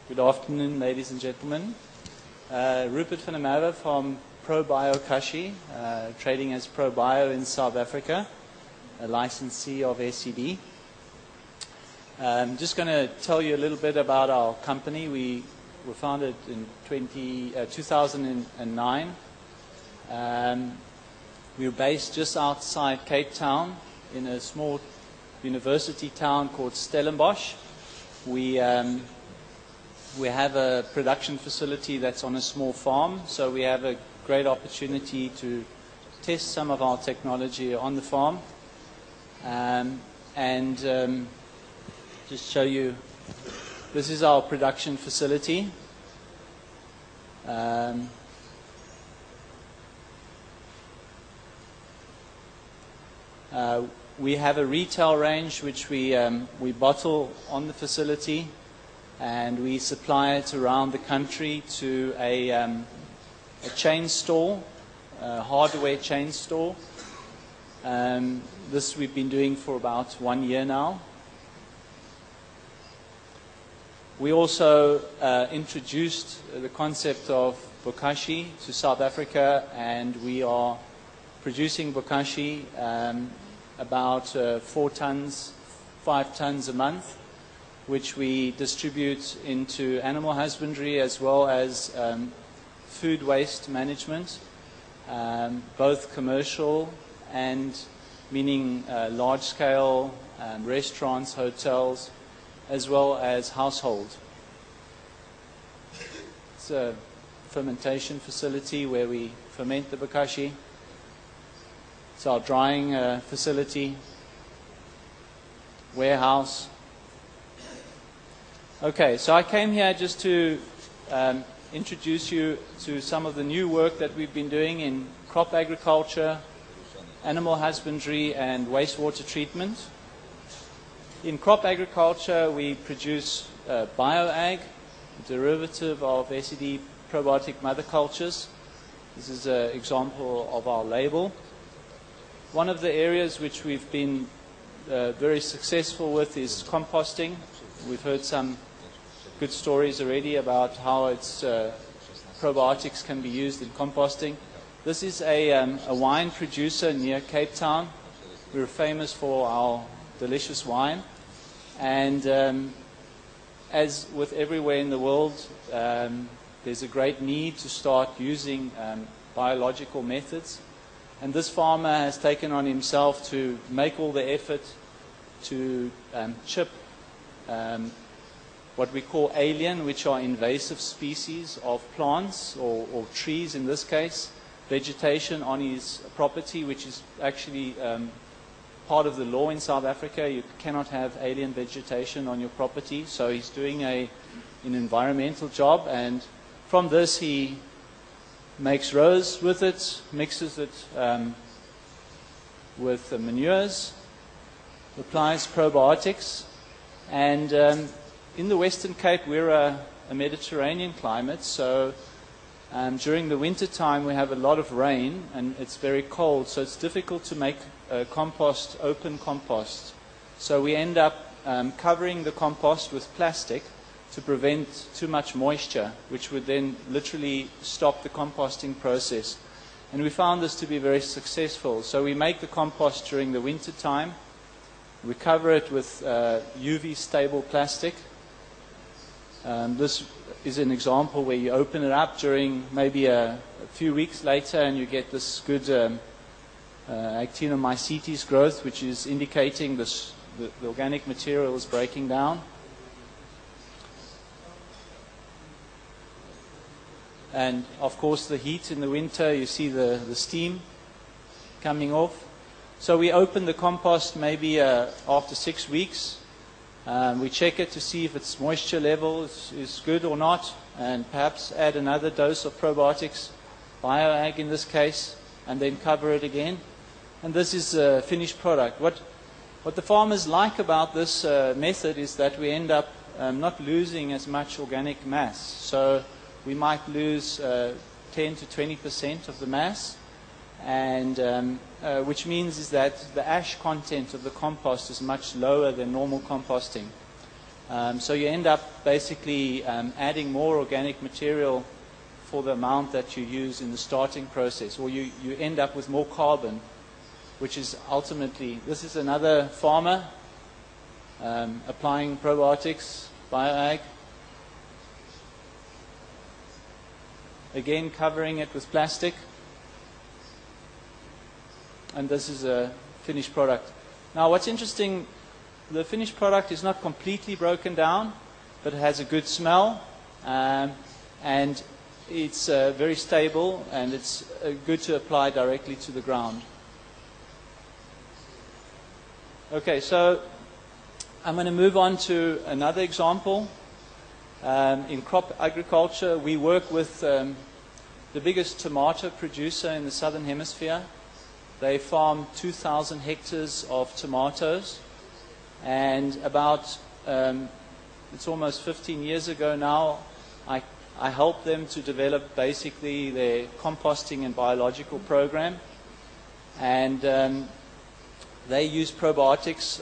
Good afternoon, ladies and gentlemen. Rupert van der Merwe from Probiotic, trading as ProBio in South Africa, a licensee of SCD. I'm just going to tell you a little bit about our company. We were founded in 2009. We were based just outside Cape Town in a small university town called Stellenbosch. We have a production facility that's on a small farm, so we have a great opportunity to test some of our technology on the farm. Just show you, this is our production facility. We have a retail range which we bottle on the facility, and we supply it around the country to a chain store, a hardware chain store. This we've been doing for about 1 year now. We also introduced the concept of bokashi to South Africa, and we are producing bokashi about 4 tons, 5 tons a month, which we distribute into animal husbandry as well as food waste management, both commercial and meaning large-scale restaurants, hotels, as well as household. It's a fermentation facility where we ferment the bokashi. It's our drying facility, warehouse. Okay, so I came here just to introduce you to some of the new work that we've been doing in crop agriculture, animal husbandry, and wastewater treatment. In crop agriculture, we produce BioAg, a derivative of SCD Probiotic mother cultures. This is an example of our label. One of the areas which we've been very successful with is composting. We've heard some good stories already about how its probiotics can be used in composting. This is a wine producer near Cape Town. We're famous for our delicious wine. And as with everywhere in the world, there's a great need to start using biological methods. And this farmer has taken on himself to make all the effort to chip what we call alien, which are invasive species of plants or trees in this case, vegetation on his property, which is actually part of the law in South Africa. You cannot have alien vegetation on your property, so he's doing an environmental job, and from this he makes rows with it, mixes it with manures, applies probiotics, and in the Western Cape we're a Mediterranean climate, so during the winter time we have a lot of rain and it's very cold, so it's difficult to make compost, open compost. So we end up covering the compost with plastic to prevent too much moisture, which would then literally stop the composting process. And we found this to be very successful. So we make the compost during the winter time. We cover it with UV stable plastic. This is an example where you open it up during maybe a few weeks later and you get this good actinomycetes growth, which is indicating the organic material is breaking down. And of course the heat in the winter, you see the steam coming off. So we open the compost maybe after 6 weeks. We check it to see if its moisture level is good or not, and perhaps add another dose of probiotics, BioAg in this case, and then cover it again. And this is a finished product. What the farmers like about this method is that we end up not losing as much organic mass. So we might lose 10 to 20% of the mass, and which means is that the ash content of the compost is much lower than normal composting. So you end up basically adding more organic material for the amount that you use in the starting process, or you end up with more carbon, which is ultimately, this is another farmer applying probiotics, bioag. Again, covering it with plastic. And this is a finished product. Now, what's interesting, the finished product is not completely broken down, but it has a good smell, and it's very stable, and it's good to apply directly to the ground. Okay, so I'm going to move on to another example. In crop agriculture, we work with the biggest tomato producer in the southern hemisphere. They farm 2,000 hectares of tomatoes, and about, it's almost 15 years ago now, I helped them to develop basically their composting and biological program, and they use probiotics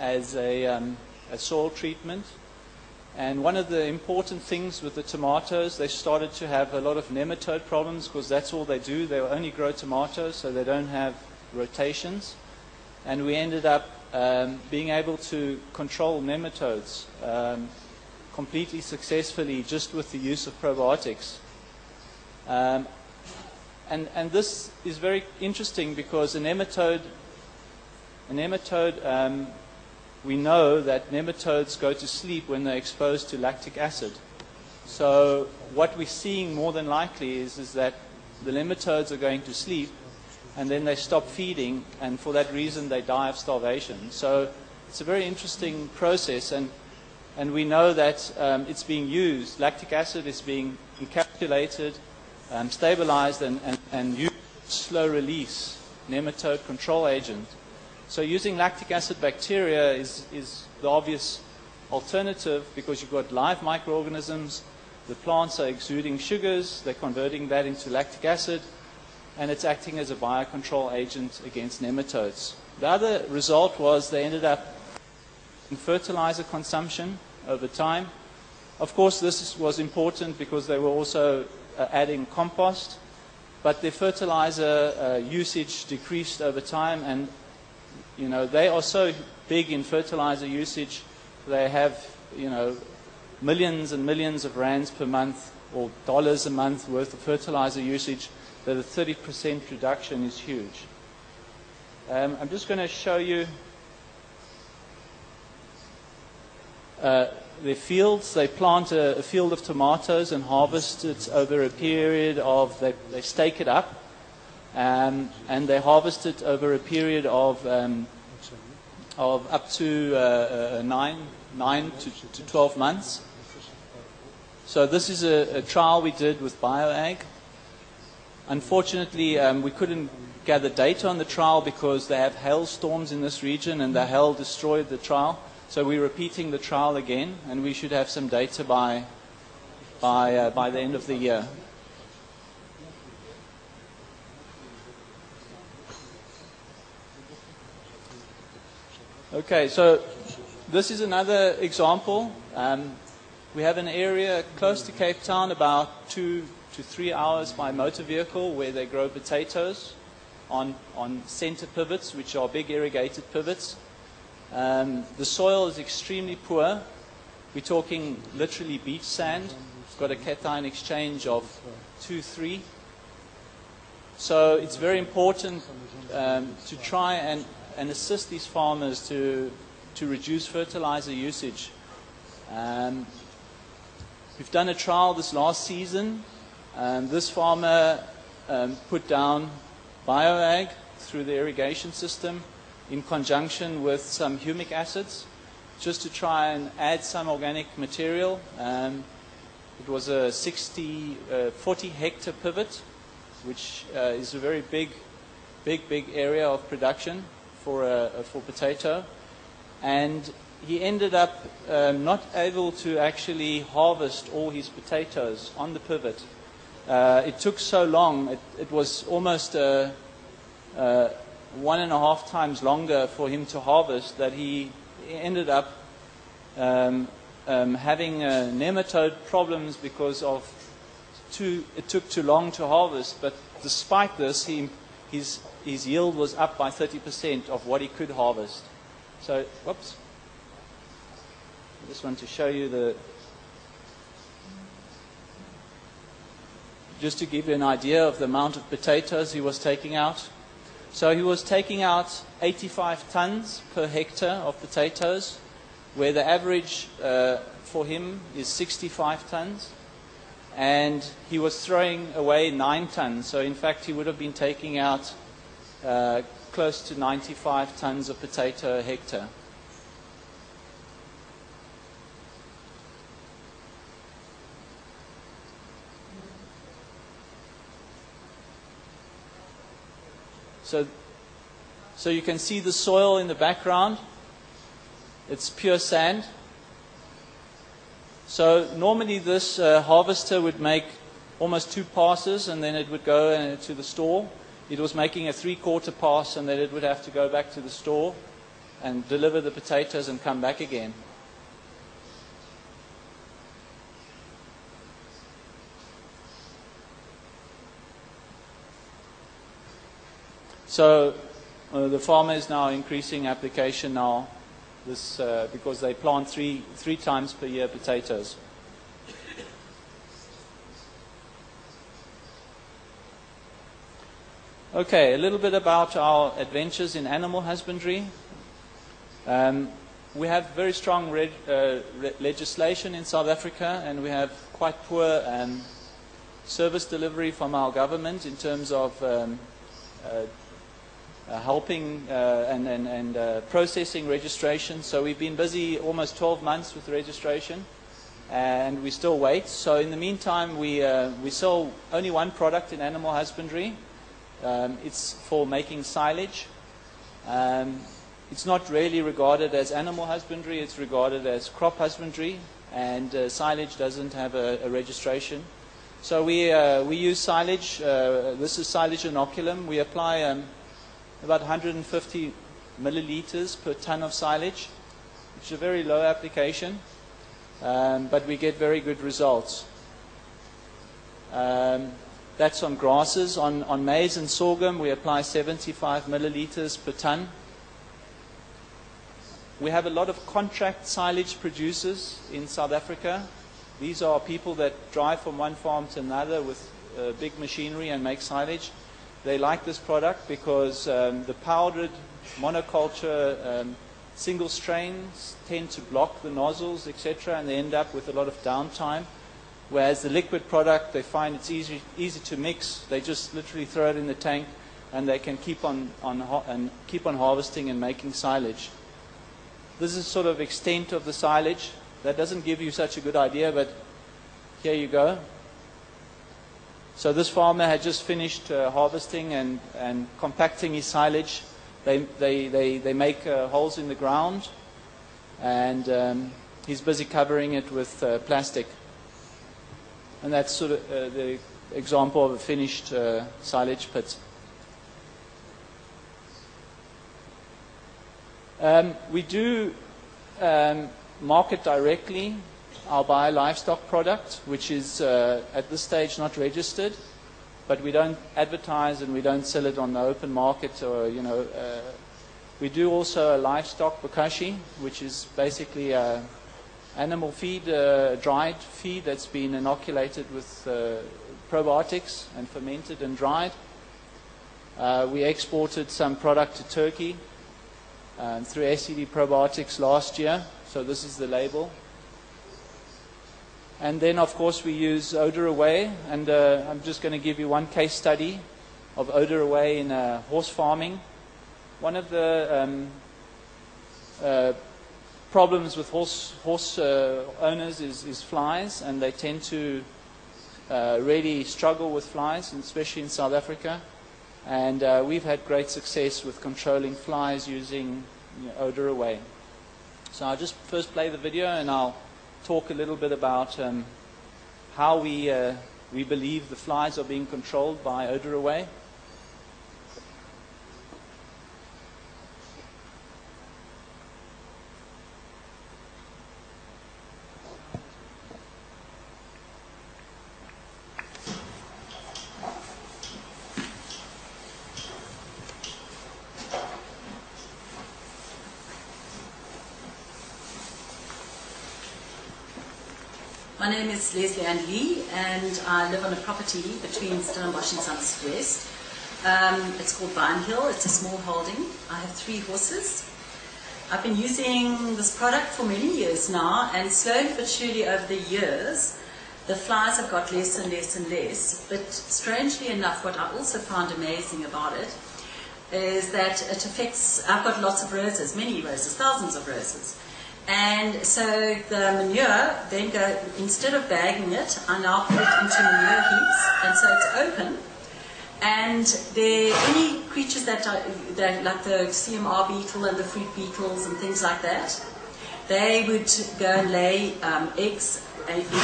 as a soil treatment. And one of the important things with the tomatoes, they started to have a lot of nematode problems, because that's all they do. They only grow tomatoes, so they don't have rotations. And we ended up being able to control nematodes completely successfully just with the use of probiotics. And this is very interesting, because a nematode, we know that nematodes go to sleep when they're exposed to lactic acid. So what we're seeing more than likely is that the nematodes are going to sleep, and then they stop feeding, and for that reason they die of starvation. So it's a very interesting process, and we know that it's being used. Lactic acid is being encapsulated, stabilized, and used slow release nematode control agent. So using lactic acid bacteria is the obvious alternative, because you've got live microorganisms, the plants are exuding sugars, they're converting that into lactic acid, and it's acting as a biocontrol agent against nematodes. The other result was they ended up in fertilizer consumption over time. Of course, this was important because they were also adding compost, but their fertilizer usage decreased over time, and you know, they are so big in fertilizer usage, they have, you know, millions and millions of rands per month, or dollars a month worth of fertilizer usage, that a 30% reduction is huge. I'm just going to show you their fields. They plant a field of tomatoes and harvest it over a period of, they stake it up, and they harvest it over a period of up to 9 to 12 months. So this is a trial we did with bioag. Unfortunately, we couldn't gather data on the trial because they have hailstorms in this region, and the hail destroyed the trial. So we're repeating the trial again, and we should have some data by the end of the year. Okay, so this is another example. We have an area close to Cape Town, about 2 to 3 hours by motor vehicle, where they grow potatoes on center pivots, which are big irrigated pivots. The soil is extremely poor. We're talking literally beach sand. It's got a cation exchange of 2-3. So it's very important to try and assist these farmers to reduce fertilizer usage. We've done a trial this last season. This farmer put down bioag through the irrigation system in conjunction with some humic acids, just to try and add some organic material. It was a 40 hectare pivot, which is a very big area of production for potato. And he ended up not able to actually harvest all his potatoes on the pivot. It took so long, it was almost 1.5 times longer for him to harvest, that he ended up having nematode problems because of it took too long to harvest. But despite this, his yield was up by 30% of what he could harvest. So, whoops. I just want to show you just to give you an idea of the amount of potatoes he was taking out. So he was taking out 85 tons per hectare of potatoes, where the average for him is 65 tons. And he was throwing away 9 tons. So in fact, he would have been taking out close to 95 tons of potato a hectare. So you can see the soil in the background. It's pure sand. So normally this harvester would make almost 2 passes and then it would go to the store. It was making a 3/4 pass and then it would have to go back to the store and deliver the potatoes and come back again. So the farmer is now increasing application now, because they plant three times per year potatoes. Okay, a little bit about our adventures in animal husbandry. We have very strong legislation in South Africa, and we have quite poor service delivery from our government in terms of helping and processing registration. So we've been busy almost 12 months with registration, and we still wait. So in the meantime, we sell only one product in animal husbandry. It's for making silage. It's not really regarded as animal husbandry, it's regarded as crop husbandry, and silage doesn't have a registration. So we use silage. This is silage inoculum. We apply about 150 milliliters per ton of silage, which is a very low application, but we get very good results. That's on grasses. On maize and sorghum, we apply 75 milliliters per ton. We have a lot of contract silage producers in South Africa. These are people that drive from one farm to another with big machinery and make silage. They like this product because the powdered monoculture single strains tend to block the nozzles, etc., and they end up with a lot of downtime. Whereas the liquid product, they find it's easy to mix. They just literally throw it in the tank, and they can keep on harvesting and making silage. This is sort of extent of the silage. That doesn't give you such a good idea, but here you go. So this farmer had just finished harvesting and compacting his silage. They make holes in the ground, and he's busy covering it with plastic. And that's sort of the example of a finished silage pit. We do market directly our bio-livestock product, which is at this stage not registered, but we don't advertise and we don't sell it on the open market, or we do also a livestock bokashi, which is basically animal feed, dried feed that's been inoculated with probiotics and fermented and dried. We exported some product to Turkey through SCD Probiotics last year, so this is the label. And then, of course, we use odor away, and I'm just going to give you one case study of odor away in horse farming. One of the problems with horse owners is flies, and they tend to really struggle with flies, and especially in South Africa. And we've had great success with controlling flies using odor away. So I'll just first play the video, and I'll talk a little bit about how we believe the flies are being controlled by odor away. My name is Leslie Ann Lee, and I live on a property between Stellenbosch and Sunset West. It's called Vine Hill. It's a small holding. I have 3 horses. I've been using this product for many years now, and slowly but surely over the years, the flies have got less and less and less. But strangely enough, what I also found amazing about it is that it affects, I've got lots of roses, many roses, thousands of roses. And so the manure then instead of bagging it, I now put it into manure heaps, and so it's open. And any creatures that like the CMR beetle and the fruit beetles and things like that, they would go and lay eggs into the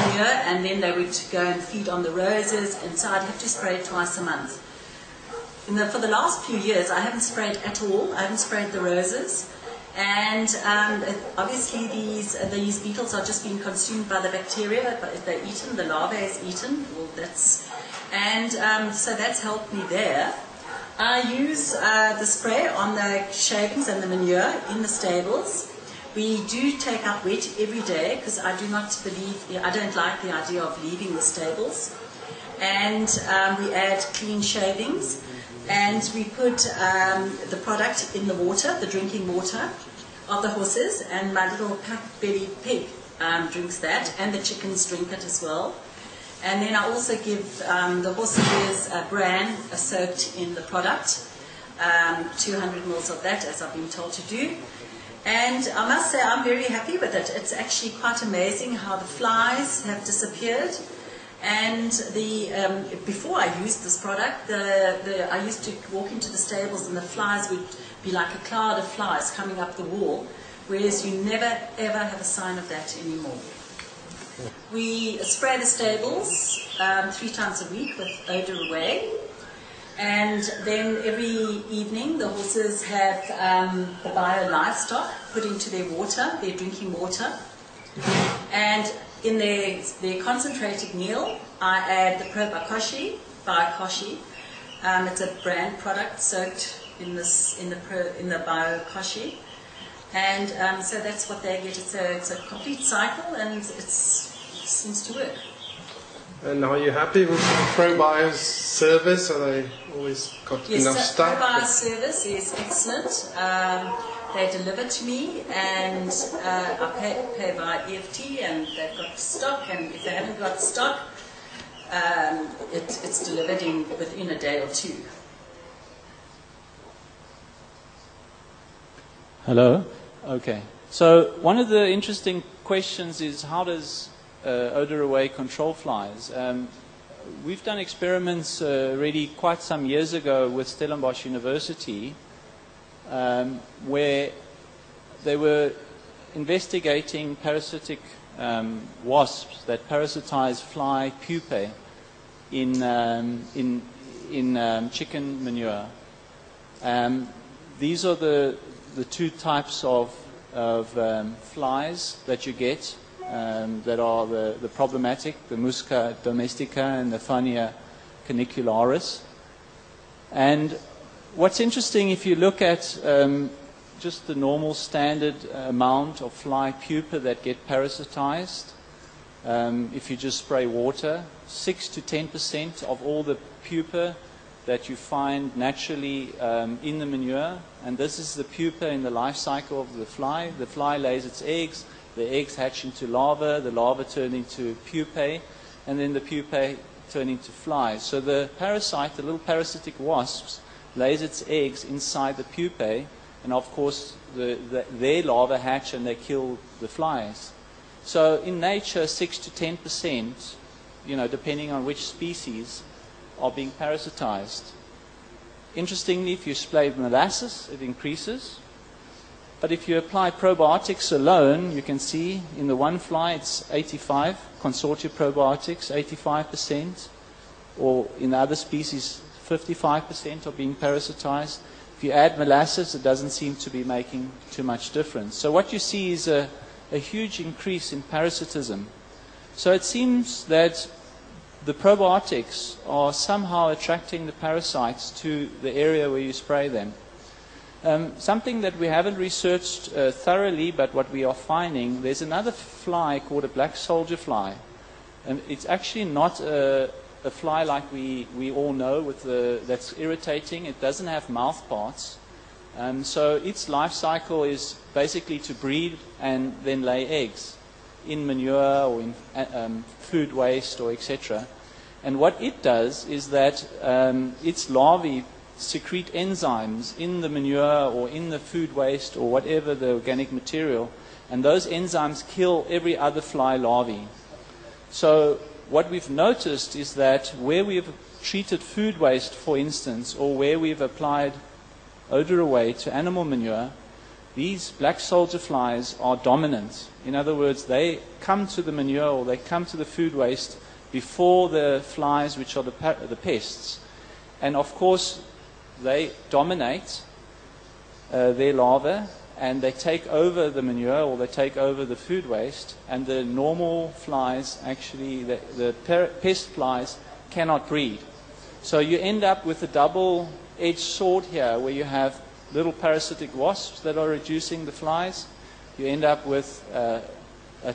manure, and then they would go and feed on the roses, and so I'd have to spray it twice a month. For the last few years, I haven't sprayed at all. I haven't sprayed the roses. And obviously these beetles are just being consumed by the bacteria. But if they're eaten, the larvae is eaten. Well, so that's helped me there. I use the spray on the shavings and the manure in the stables. We do take out wet every day because I don't like the idea of leaving the stables. And we add clean shavings. And we put the product in the water, the drinking water of the horses, and my little pot-bellied pig drinks that, and the chickens drink it as well. And then I also give the horses a bran soaked in the product, 200 ml of that, as I've been told to do. And I must say I'm very happy with it. It's actually quite amazing how the flies have disappeared. And before I used this product, I used to walk into the stables and the flies would be like a cloud of flies coming up the wall, whereas you never ever have a sign of that anymore. We spray the stables 3 times a week with Odor Away, and then every evening the horses have the bio livestock put into their water, their drinking water, and in their concentrated meal, I add the probiotic. It's a brand product soaked in the biokoshi, and so that's what they get. It's a complete cycle, and it seems to work. And are you happy with the ProBio's service? Are they always got enough staff? Yes, the ProBio service is excellent. They deliver to me, and I pay by EFT, and they've got stock, and if they haven't got stock, it's delivered within a day or 2. Hello? Okay. So one of the interesting questions is, how does Odor Away control flies? We've done experiments already quite some years ago with Stellenbosch University, where they were investigating parasitic wasps that parasitize fly pupae in chicken manure. These are the 2 types of flies that you get that are the problematic, the Musca domestica and the Phania canicularis. And what's interesting, if you look at just the normal standard amount of fly pupa that get parasitized, if you just spray water, 6 to 10% of all the pupa that you find naturally in the manure, and this is the pupa in the life cycle of the fly. The fly lays its eggs, the eggs hatch into larvae, the larvae turn into pupae, and then the pupae turn into flies. So the parasite, the little parasitic wasps, lays its eggs inside the pupae, and of course their larvae hatch and they kill the flies. So in nature, 6 to 10%, depending on which species, are being parasitized. Interestingly, if you spray molasses, it increases. But if you apply probiotics alone, you can see in the one fly it's 85, consortia probiotics, 85%, or in the other species, 55% are being parasitized. If you add molasses, it doesn't seem to be making too much difference. So what you see is a huge increase in parasitism. So it seems that the probiotics are somehow attracting the parasites to the area where you spray them. Something that we haven't researched thoroughly, but what we are finding, there's another fly called a black soldier fly. And it's actually not a fly like we all know that's irritating. It doesn't have mouth parts. So its life cycle is basically to breed and then lay eggs in manure or in food waste or etc. And what it does is that its larvae secrete enzymes in the manure or in the food waste or whatever the organic material, and those enzymes kill every other fly larvae. So what we've noticed is that where we've treated food waste, for instance, or where we've applied odor away to animal manure, these black soldier flies are dominant. In other words, they come to the manure or they come to the food waste before the flies, which are the pests. And of course, they dominate their larvae, and they take over the manure or they take over the food waste, and the normal flies, actually the pest flies, cannot breed. So you end up with a double-edged sword here, where you have little parasitic wasps that are reducing the flies. You end up with a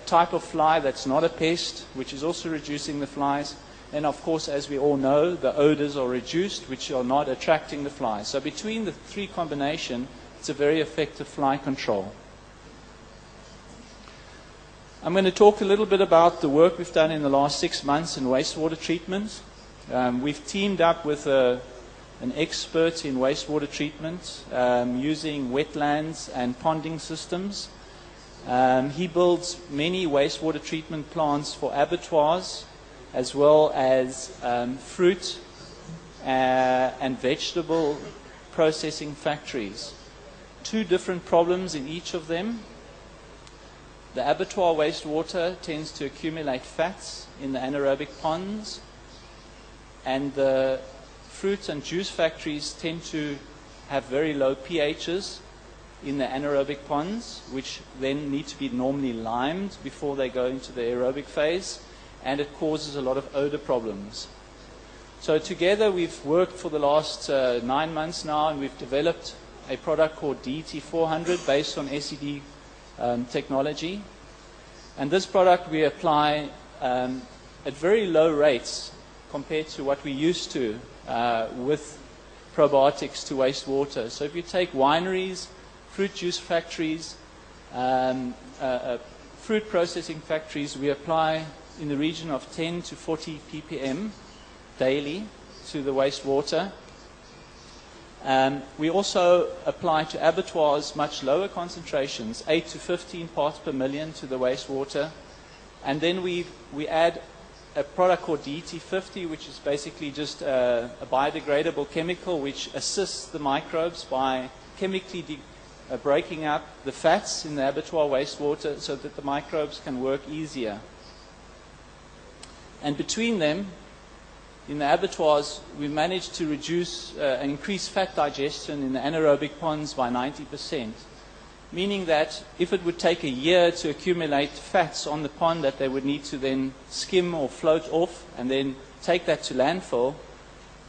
type of fly that's not a pest, which is also reducing the flies. And of course, as we all know, the odors are reduced, which are not attracting the flies. So between the three combination, it's a very effective fly control. I'm going to talk a little bit about the work we've done in the last 6 months in wastewater treatment. We've teamed up with an expert in wastewater treatment using wetlands and ponding systems. He builds many wastewater treatment plants for abattoirs, as well as fruit and vegetable processing factories. 2 different problems in each of them. The abattoir wastewater tends to accumulate fats in the anaerobic ponds, and the fruit and juice factories tend to have very low pHs in the anaerobic ponds, which then need to be normally limed before they go into the aerobic phase, and it causes a lot of odor problems. So together we've worked for the last 9 months now, and we've developed a product called DT400 based on SCD technology. And this product we apply at very low rates compared to what we used to with probiotics to wastewater. So if you take wineries, fruit juice factories, fruit processing factories, we apply in the region of 10 to 40 ppm daily to the wastewater. We also apply to abattoirs much lower concentrations, 8 to 15 parts per million to the wastewater. And then we add a product called DT50, which is basically just a biodegradable chemical which assists the microbes by chemically breaking up the fats in the abattoir wastewater so that the microbes can work easier. And between them, in the abattoirs, we managed to reduce and increase fat digestion in the anaerobic ponds by 90%, meaning that if it would take a year to accumulate fats on the pond that they would need to then skim or float off and then take that to landfill,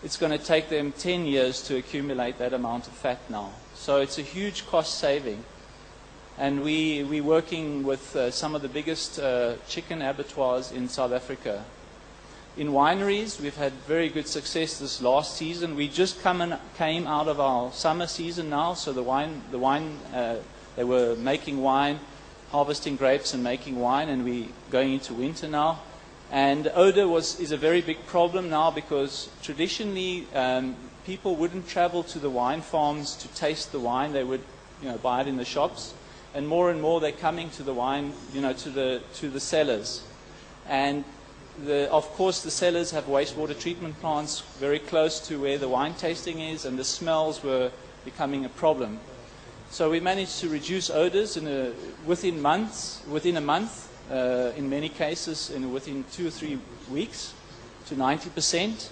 it's going to take them 10 years to accumulate that amount of fat now. So it's a huge cost saving. And we're working with some of the biggest chicken abattoirs in South Africa. In wineries, we've had very good success this last season. We just came out of our summer season now, so they were making wine, harvesting grapes and making wine, and we're going into winter now. And odor is a very big problem now, because traditionally people wouldn't travel to the wine farms to taste the wine. They would buy it in the shops, and more they're coming to the wine, to the cellars. And of course, the cellars have wastewater treatment plants very close to where the wine tasting is, and the smells were becoming a problem. So we managed to reduce odors within a month, in many cases, within 2 or 3 weeks, to 90%.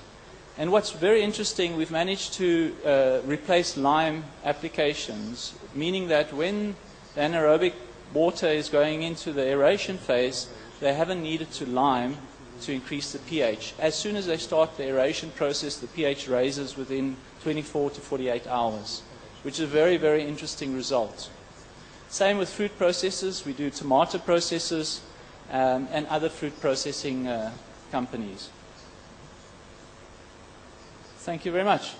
And what's very interesting, we've managed to replace lime applications, meaning that when the anaerobic water is going into the aeration phase, they haven't needed to lime to increase the pH. As soon as they start the aeration process, the pH raises within 24 to 48 hours, which is a very, very interesting result. Same with fruit processors. We do tomato processors and other fruit processing companies. Thank you very much.